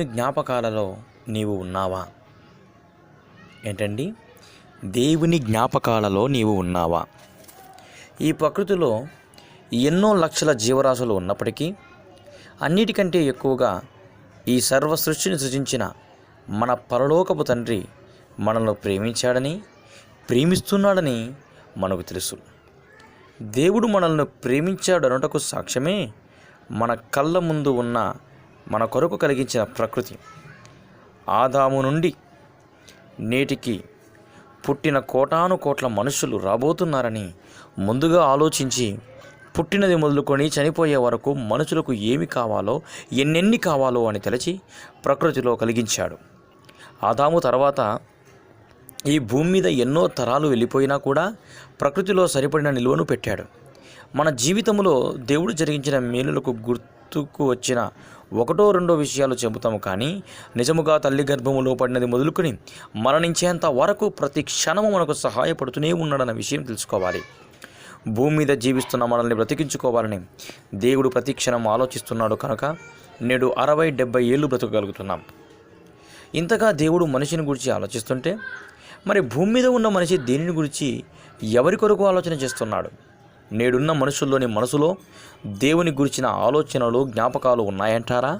జ్ఞాపకాలలో నీవు ఉన్నావా? ఏంటండి? దేవుని జ్ఞాపకాలలో నీవు ఉన్నావా? ఈ ప్రకృతిలో ఎన్నో లక్షల జీవరాశులు ఉన్నప్పటికీ అన్నిటికంటే ఎక్కువగా ఈ సర్వ సృష్టిని సృజించిన మన పరలోకపు తండ్రి మనల్ని ప్రేమించాడని, ప్రేమిస్తున్నాడని మనకు తెలుసు. దేవుడు మనల్ని ప్రేమించాడు అనుటకు సాక్ష్యమే మన కళ్ళ ముందు ఉన్న మన కొరకు కలిగించిన ప్రకృతి. ఆదాము నుండి నేటికి పుట్టిన కోటాను కోట్ల మనుషులు రాబోతున్నారని ముందుగా ఆలోచించి పుట్టినది మొదలుకొని చనిపోయే వరకు మనుషులకు ఏమి కావాలో, ఎన్నెన్ని కావాలో అని తలచి ప్రకృతిలో కలిగించాడు. ఆదాము తర్వాత ఈ భూమి మీద ఎన్నో తరాలు వెళ్ళిపోయినా కూడా ప్రకృతిలో సరిపడిన నిలువను పెట్టాడు. మన జీవితంలో దేవుడు జరిగించిన మేలులకు గుర్తుకు వచ్చిన ఒకటో రెండో విషయాలు చెబుతాము, కానీ నిజముగా తల్లి గర్భములో పడినది మొదలుకొని మరణించేంత వరకు ప్రతి క్షణము మనకు సహాయపడుతూనే ఉన్నాడన్న విషయం తెలుసుకోవాలి. భూమి మీద జీవిస్తున్న మనల్ని బ్రతికించుకోవాలని దేవుడు ప్రతి క్షణం ఆలోచిస్తున్నాడు కనుక నేడు 60-70 ఏళ్ళు బ్రతకగలుగుతున్నాం. ఇంతగా దేవుడు మనిషిని గురించి ఆలోచిస్తుంటే మరి భూమి మీద ఉన్న మనిషి దేనిని గురించి, ఎవరి కొరకు ఆలోచన చేస్తున్నాడు? నేడున్న మనుషుల్లోని మనసులో దేవుని గురించిన ఆలోచనలు, జ్ఞాపకాలు ఉన్నాయంటారా?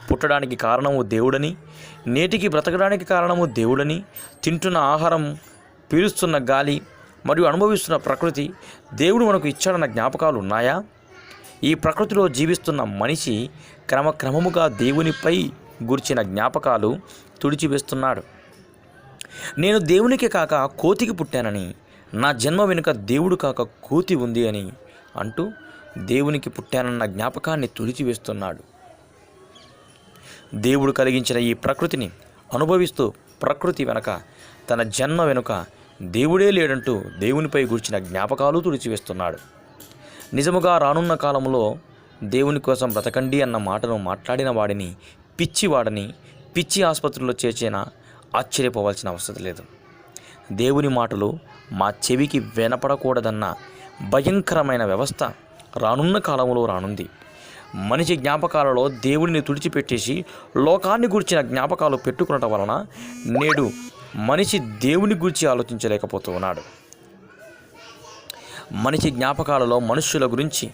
పుట్టడానికి కారణము దేవుడని, నేటికి బ్రతకడానికి కారణము దేవుడని, తింటున్న ఆహారం, పీలుస్తున్న గాలి మరియు అనుభవిస్తున్న ప్రకృతి దేవుడు మనకు ఇచ్చాడన్న జ్ఞాపకాలు ఉన్నాయా? ఈ ప్రకృతిలో జీవిస్తున్న మనిషి క్రమక్రమముగా దేవునిపై గురించిన జ్ఞాపకాలు తుడిచివేస్తున్నాడు. నేను దేవునికి కాక కోతికి పుట్టానని, నా జన్మ వెనుక దేవుడు కాక కోతి ఉంది అని అంటూ దేవునికి పుట్టానన్న జ్ఞాపకాన్ని తుడిచివేస్తున్నాడు. దేవుడు కలిగించిన ఈ ప్రకృతిని అనుభవిస్తూ ప్రకృతి వెనుక, తన జన్మ వెనుక దేవుడే లేడంటూ దేవునిపై గురించిన జ్ఞాపకాలు తుడిచివేస్తున్నాడు. నిజముగా రానున్న కాలంలో దేవుని కోసం బ్రతకండి అన్న మాటను మాట్లాడిన వాడిని పిచ్చివాడని, పిచ్చి ఆసుపత్రిలో చేర్చినా ఆశ్చర్యపోవాల్సిన అవసరం లేదు. దేవుని మాటలు మా చెవికి వినపడకూడదన్న భయంకరమైన వ్యవస్థ రానున్న కాలంలో రానుంది. మనిషి జ్ఞాపకాలలో దేవుడిని తుడిచిపెట్టేసి లోకాన్ని గురించిన జ్ఞాపకాలు పెట్టుకునటం వలన నేడు మనిషి దేవుని గురించి ఆలోచించలేకపోతూ ఉన్నాడు. మనిషి జ్ఞాపకాలలో మనుష్యుల గురించి,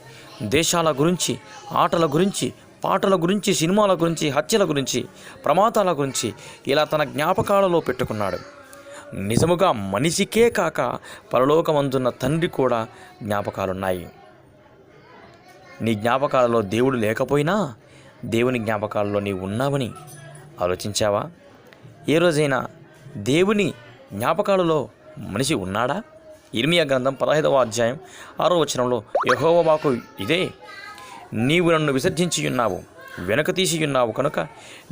దేశాల గురించి, ఆటల గురించి, పాటల గురించి, సినిమాల గురించి, హత్యల గురించి, ప్రమాదాల గురించి ఇలా తన జ్ఞాపకాలలో పెట్టుకున్నాడు. నిజముగా మనిషికే కాక పరలోకమందున్న తండ్రి కూడా జ్ఞాపకాలున్నాయి. నీ జ్ఞాపకాలలో దేవుడు లేకపోయినా దేవుని జ్ఞాపకాలలో నీవు ఉన్నావని ఆలోచించావా? ఏ రోజైనా దేవుని జ్ఞాపకాలలో మనిషి ఉన్నాడా? ఇర్మియా గ్రంథం 15వ అధ్యాయం 6వ వచనంలో యెహోవా వాక్కు ఇదే: నీవు నన్ను విసర్జించి ఉన్నావు, వెనక తీసి ఉన్నావు కనుక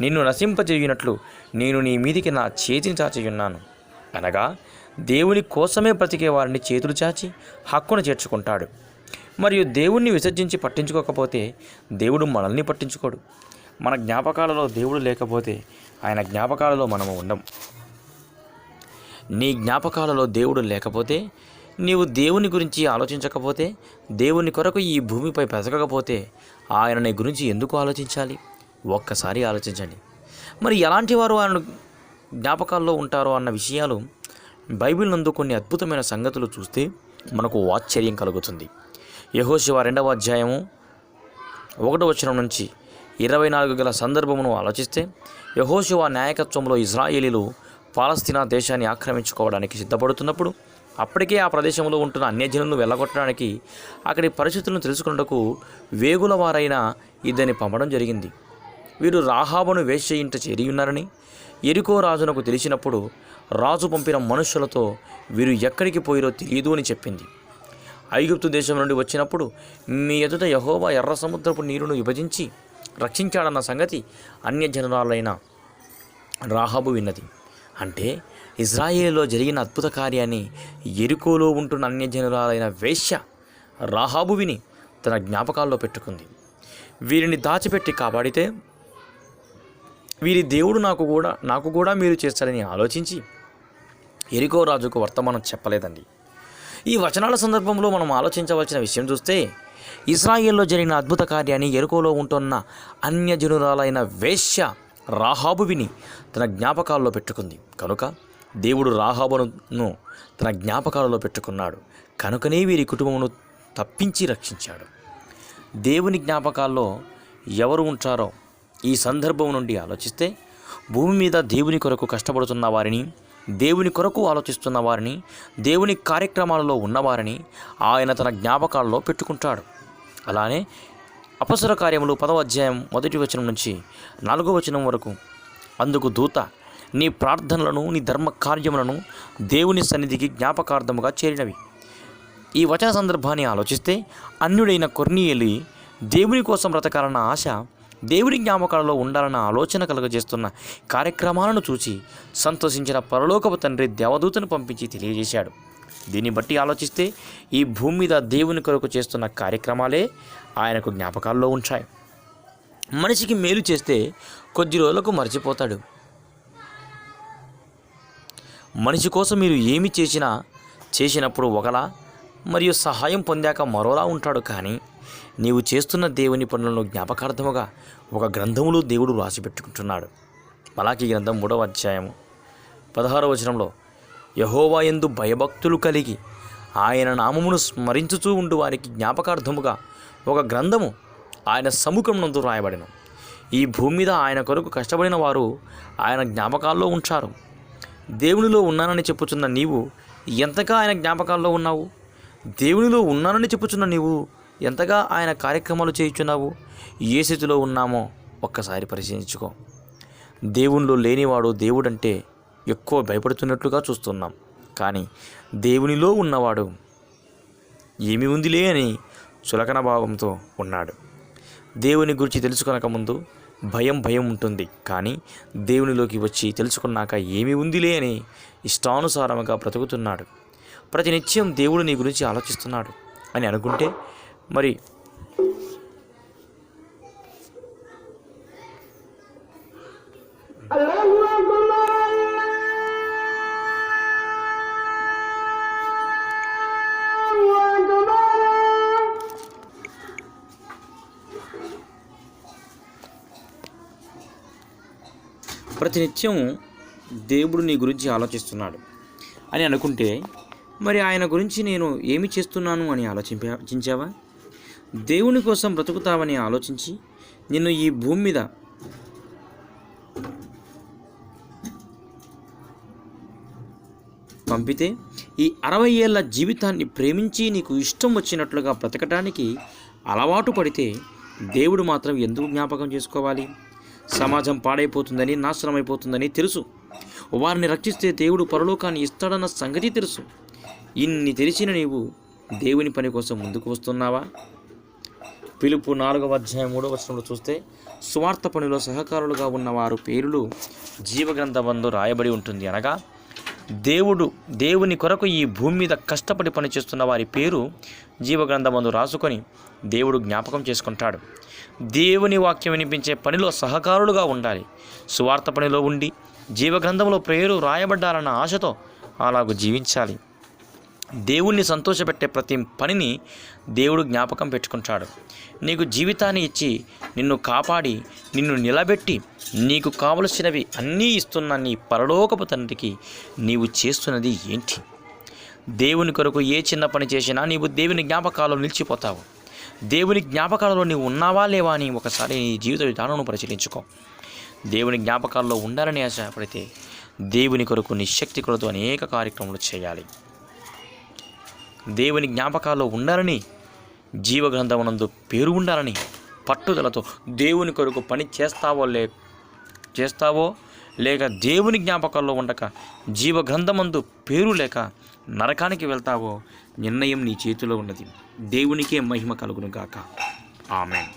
నిన్ను నశింపజేయునట్లు నేను నీ మీదికి నా చేతిని చాచియున్నాను. అనగా దేవుని కోసమే బ్రతికే వారిని చేతులు చాచి హక్కును చేర్చుకుంటాడు. మరియు దేవుణ్ణి విసర్జించి పట్టించుకోకపోతే దేవుడు మనల్ని పట్టించుకోడు. మన జ్ఞాపకాలలో దేవుడు లేకపోతే ఆయన జ్ఞాపకాలలో మనము ఉండం. నీ జ్ఞాపకాలలో దేవుడు లేకపోతే, నీవు దేవుని గురించి ఆలోచించకపోతే, దేవుని కొరకు ఈ భూమిపై బ్రతకకపోతే ఆయన నీ గురించి ఎందుకు ఆలోచించాలి? ఒక్కసారి ఆలోచించండి. మరి ఎలాంటి వారు ఆయన జ్ఞాపకాల్లో ఉంటారో అన్న విషయాలు బైబిల్ నందు కొన్ని అద్భుతమైన సంగతులు చూస్తే మనకు ఆశ్చర్యం కలుగుతుంది. యెహోషువ 2వ అధ్యాయము 1వ వచనం నుంచి 24 గల సందర్భమును ఆలోచిస్తే, యెహోషువ నాయకత్వంలో ఇజ్రాయేలీలు పాలస్తీనా దేశాన్ని ఆక్రమించుకోవడానికి సిద్ధపడుతున్నప్పుడు అప్పటికే ఆ ప్రదేశంలో ఉంటున్న అన్యజనులను వెళ్ళగొట్టడానికి అక్కడి పరిస్థితులను తెలుసుకున్నటకు వేగుల వారైన ఇద్దరిని పంపడం జరిగింది. వీరు రాహాబును వేశ్య ఇంట చేరి ఉన్నారని యెరికో రాజునకు తెలిసినప్పుడు రాజు పంపిన మనుషులతో వీరు ఎక్కడికి పోయిరో తెలియదు అని చెప్పింది. ఐగుప్తు దేశం నుండి వచ్చినప్పుడు మీ ఎదుట యెహోవా ఎర్ర సముద్రపు నీరును విభజించి రక్షించాడన్న సంగతి అన్యజనురాలైన రాహాబు విన్నది. అంటే ఇజ్రాయేలులో జరిగిన అద్భుత కార్యాన్ని యెరికోలో ఉంటున్న అన్యజనురాలైన వేశ్య రాహాబు విని తన జ్ఞాపకాల్లో పెట్టుకుంది. వీరిని దాచిపెట్టి కాపాడితే వీరి దేవుడు నాకు కూడా మీరు చేస్తారని ఆలోచించి యెరికో రాజుకు వర్తమానం చెప్పలేదండి. ఈ వచనాల సందర్భంలో మనం ఆలోచించవలసిన విషయం చూస్తే, ఇశ్రాయేల్లో జరిగిన అద్భుత కార్యాన్ని యెరికోలో ఉంటున్న అన్యజనురాలైన వేశ్య రాహాబు విని తన జ్ఞాపకాల్లో పెట్టుకుంది. కనుక దేవుడు రాహాబును తన జ్ఞాపకాలలో పెట్టుకున్నాడు. కనుకనే వీరి కుటుంబమును తప్పించి రక్షించాడు. దేవుని జ్ఞాపకాల్లో ఎవరు ఉంటారో ఈ సందర్భం నుండి ఆలోచిస్తే, భూమి మీద దేవుని కొరకు కష్టపడుతున్న వారిని, దేవుని కొరకు ఆలోచిస్తున్న వారిని, దేవుని కార్యక్రమాలలో ఉన్నవారిని ఆయన తన జ్ఞాపకాల్లో పెట్టుకుంటాడు. అలానే అపొస్తలుల కార్యములు 10వ అధ్యాయం 1వ వచనం నుంచి 4వ వచనం వరకు, అందుకు దూత నీ ప్రార్థనలను నీ ధర్మ కార్యములను దేవుని సన్నిధికి జ్ఞాపకార్థముగా చేరినవి. ఈ వచన సందర్భాన్ని ఆలోచిస్తే, అన్యుడైన కొర్నేలి దేవుని కోసం బ్రతకాలన్న ఆశ, దేవుని జ్ఞాపకాలలో ఉండాలన్న ఆలోచన కలుగజేస్తున్న కార్యక్రమాలను చూసి సంతోషించిన పరలోకపు తండ్రి దేవదూతను పంపించి తెలియజేశాడు. దీన్ని బట్టి ఆలోచిస్తే ఈ భూమి మీద దేవుని కొరకు చేస్తున్న కార్యక్రమాలే ఆయనకు జ్ఞాపకాల్లో ఉంచాయి. మనిషికి మేలు చేస్తే కొద్ది రోజులకు మర్చిపోతాడు. మనిషి కోసం మీరు ఏమి చేసినప్పుడు ఒకలా, మరియు సహాయం పొందాక మరోలా ఉంటాడు. కానీ నీవు చేస్తున్న దేవుని పనులను జ్ఞాపకార్థముగా ఒక గ్రంథములో దేవుడు రాసిపెట్టుకుంటున్నాడు. మలాకీ గ్రంథం 3వ అధ్యాయం 16వ వచనంలో, యెహోవా యందు భయభక్తులు కలిగి ఆయన నామమును స్మరించుచూ ఉండు వారికి జ్ఞాపకార్థముగా ఒక గ్రంథము ఆయన సముఖమునందు రాయబడెను. ఈ భూమి మీద ఆయన కొరకు కష్టపడిన వారు ఆయన జ్ఞాపకాల్లో ఉంచారు. దేవునిలో ఉన్నానని చెప్పుచున్న నీవు ఎంతగా ఆయన జ్ఞాపకాల్లో ఉన్నావు? దేవునిలో ఉన్నానని చెప్పుచున్న నీవు ఎంతగా ఆయన కార్యక్రమాలు చేయుచున్నావు? ఏ స్థితిలో ఉన్నామో ఒక్కసారి పరిశీలించుకో. దేవునిలో లేనివాడు దేవుడంటే ఎక్కువ భయపడుతున్నట్లుగా చూస్తున్నాం. కానీ దేవునిలో ఉన్నవాడు ఏమి ఉందిలే అని చులకన భావంతో ఉన్నాడు. దేవుని గురించి తెలుసుకొనక ముందు భయం ఉంటుంది. కానీ దేవునిలోకి వచ్చి తెలుసుకున్నాక ఏమి ఉందిలే అని ఇష్టానుసారముగా బ్రతుకుతున్నాడు. ప్రతినిత్యం దేవుడు నీ గురించి ఆలోచిస్తున్నాడు అని అనుకుంటే మరి ప్రతినిత్యం దేవుడు నీ గురించి ఆలోచిస్తున్నాడు అని అనుకుంటే మరి ఆయన గురించి నేను ఏమి చేస్తున్నాను అని ఆలోచించావా? దేవుని కోసం బ్రతుకుతావని ఆలోచించి నిన్ను ఈ భూమి మీద పంపితే ఈ 60 ఏళ్ల జీవితాన్ని ప్రేమించి నీకు ఇష్టం వచ్చినట్లుగా బ్రతకటానికి అలవాటు పడితే దేవుడు మాత్రం ఎందుకు జ్ఞాపకం చేసుకోవాలి? సమాజం పాడైపోతుందని, నాశనమైపోతుందని తెలుసు. వారిని రక్షిస్తే దేవుడు పరలోకాన్ని ఇస్తాడన్న సంగతి తెలుసు. ఇన్ని తెలిసిన నీవు దేవుని పని కోసం ముందుకు వస్తున్నావా? పిలుపు 4వ అధ్యాయం 3వ వచనంలో చూస్తే, స్వార్థ పనిలో సహకారులుగా ఉన్నవారు పేరులు జీవగ్రంథమందు రాయబడి ఉంటుంది. అనగా దేవుని కొరకు ఈ భూమి మీద కష్టపడి పనిచేస్తున్న వారి పేరు జీవగ్రంథమందు రాసుకొని దేవుడు జ్ఞాపకం చేసుకుంటాడు. దేవుని వాక్యం వినిపించే పనిలో సహకారులుగా ఉండాలి. సువార్త పనిలో ఉండి జీవగ్రంథంలో పేరు రాయబడ్డాలన్న ఆశతో అలాగూ జీవించాలి. దేవుణ్ణి సంతోషపెట్టే ప్రతి పనిని దేవుడు జ్ఞాపకం పెట్టుకుంటాడు. నీకు జీవితాన్ని ఇచ్చి నిన్ను కాపాడి నిన్ను నిలబెట్టి నీకు కావలసినవి అన్నీ ఇస్తున్న నీ పరలోకపు తండ్రికి నీవు చేస్తున్నది ఏంటి? దేవుని కొరకు ఏ చిన్న పని చేసినా నీవు దేవుని జ్ఞాపకాలలో నిలిచిపోతావు. దేవుని జ్ఞాపకాలలో నీవు ఉన్నావా లేవా అని ఒకసారి నీ జీవిత విధానం పరిశీలించుకో. దేవుని జ్ఞాపకాల్లో ఉండాలని ఆశపడితే దేవుని కొరకు నీ శక్తి కొరకు అనేక కార్యక్రమాలు చేయాలి. దేవుని జ్ఞాపకాల్లో ఉండాలని, జీవగ్రంథమునందు పేరు ఉండాలని పట్టుదలతో దేవుని కొరకు పని చేస్తావో లేక దేవుని జ్ఞాపకాల్లో ఉండక జీవగ్రంథమందు పేరు లేక నరకానికి వెళ్తావో నిర్ణయం నీ చేతిలో ఉన్నది. దేవునికే మహిమ కలుగును గాక. ఆమేన్.